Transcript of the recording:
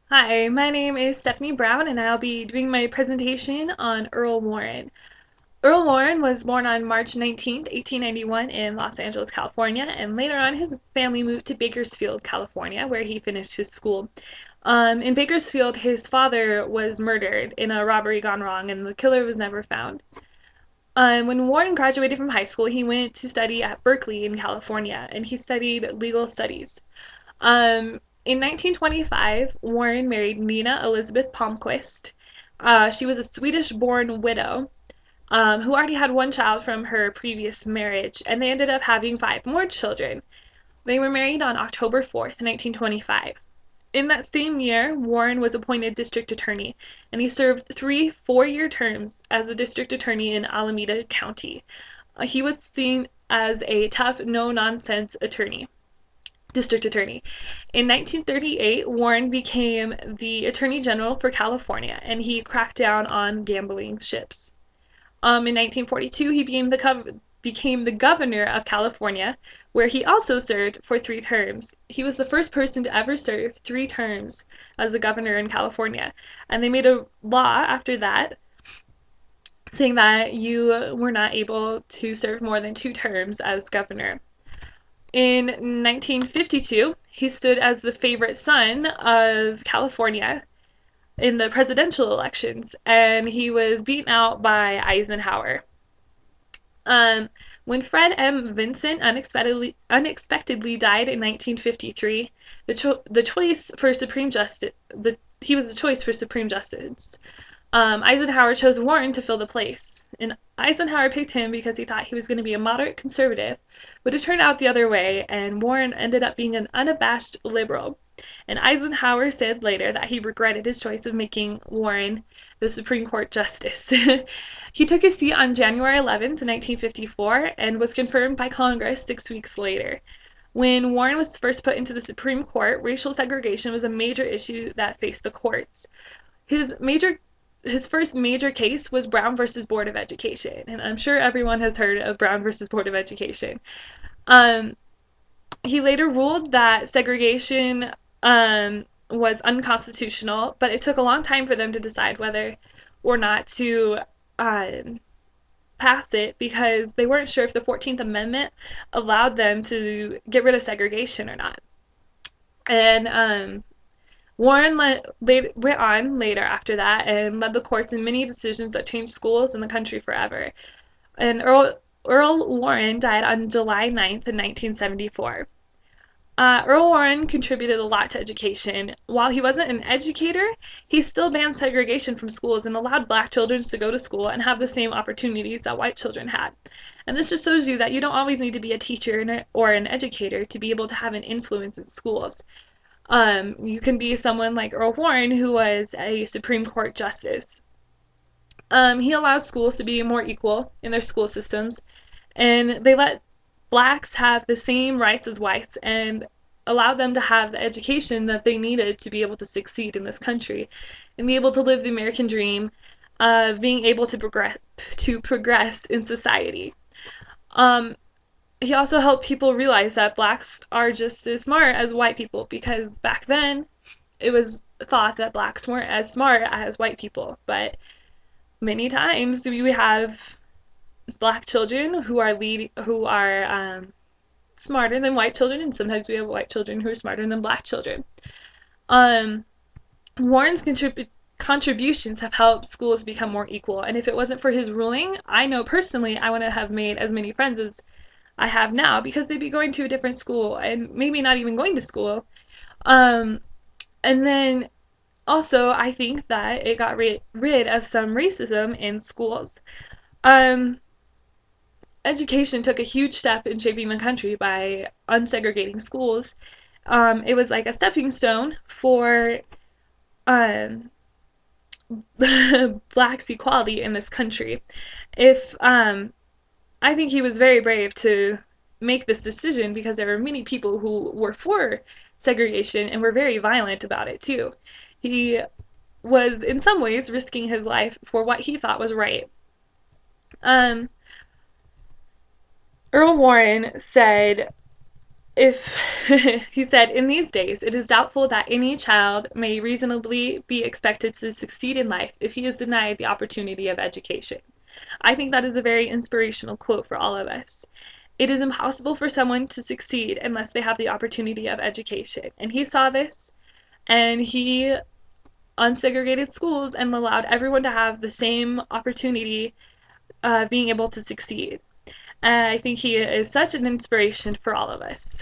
Hi, my name is Stephanie Brown, and I'll be doing my presentation on Earl Warren. Earl Warren was born on March 19th, 1891 in Los Angeles, California, and later on his family moved to Bakersfield, California, where he finished his school. In Bakersfield, his father was murdered in a robbery gone wrong, and the killer was never found. When Warren graduated from high school, he went to study at Berkeley in California, and he studied legal studies. In 1925, Warren married Nina Elizabeth Palmquist. She was a Swedish born widow who already had one child from her previous marriage, and they ended up having five more children. They were married on October 4th, 1925. In that same year, Warren was appointed district attorney, and he served three 4-year terms as a district attorney in Alameda County. He was seen as a tough, no nonsense district attorney. In 1938, Warren became the Attorney General for California, and he cracked down on gambling ships. In 1942, he became the governor of California, where he also served for 3 terms. He was the first person to ever serve 3 terms as a governor in California, and they made a law after that saying that you were not able to serve more than 2 terms as governor. In 1952, he stood as the favorite son of California in the presidential elections, and he was beaten out by Eisenhower. Um, when Fred M. Vinson unexpectedly died in 1953, the choice for Supreme Justice, he was the choice for Supreme Justice. Eisenhower chose Warren to fill the place. And Eisenhower picked him because he thought he was going to be a moderate conservative, but it turned out the other way, and Warren ended up being an unabashed liberal. And Eisenhower said later that he regretted his choice of making Warren the Supreme Court justice. He took his seat on January 11th, 1954, and was confirmed by Congress 6 weeks later. When Warren was first put into the Supreme Court, racial segregation was a major issue that faced the courts. His major his first major case was Brown versus Board of Education, and I'm sure everyone has heard of Brown versus Board of Education. Um, he later ruled that segregation was unconstitutional, but it took a long time for them to decide whether or not to um, pass it because they weren't sure if the 14th Amendment allowed them to get rid of segregation or not. And Warren went on later after that and led the courts in many decisions that changed schools in the country forever. And Earl Warren died on July 9th, 1974. Earl Warren contributed a lot to education. While he wasn't an educator, he still banned segregation from schools and allowed black children to go to school and have the same opportunities that white children had. And this just shows you that you don't always need to be a teacher or an educator to be able to have an influence in schools. You can be someone like Earl Warren, who was a Supreme Court justice. He allowed schools to be more equal in their school systems, and they let blacks have the same rights as whites and allowed them to have the education that they needed to be able to succeed in this country and be able to live the American dream of being able to progress in society. Um, he also helped people realize that blacks are just as smart as white people because back then it was thought that blacks weren't as smart as white people, but many times we have black children who are smarter than white children, and sometimes we have white children who are smarter than black children. Um, Warren's contributions have helped schools become more equal, and if it wasn't for his ruling, I know personally I wouldn't have made as many friends as I have now because they'd be going to a different school and maybe not even going to school. Um, and then also, I think that it got rid of some racism in schools. Um, Education took a huge step in shaping the country by unsegregating schools. It was like a stepping stone for um, blacks' equality in this country. If I think he was very brave to make this decision because there were many people who were for segregation and were very violent about it too. He was in some ways risking his life for what he thought was right. Um, Earl Warren said if he said, in these days, it is doubtful that any child may reasonably be expected to succeed in life if he is denied the opportunity of education. I think that is a very inspirational quote for all of us. It is impossible for someone to succeed unless they have the opportunity of education. And he saw this, and he unsegregated schools and allowed everyone to have the same opportunity being able to succeed. I think he is such an inspiration for all of us.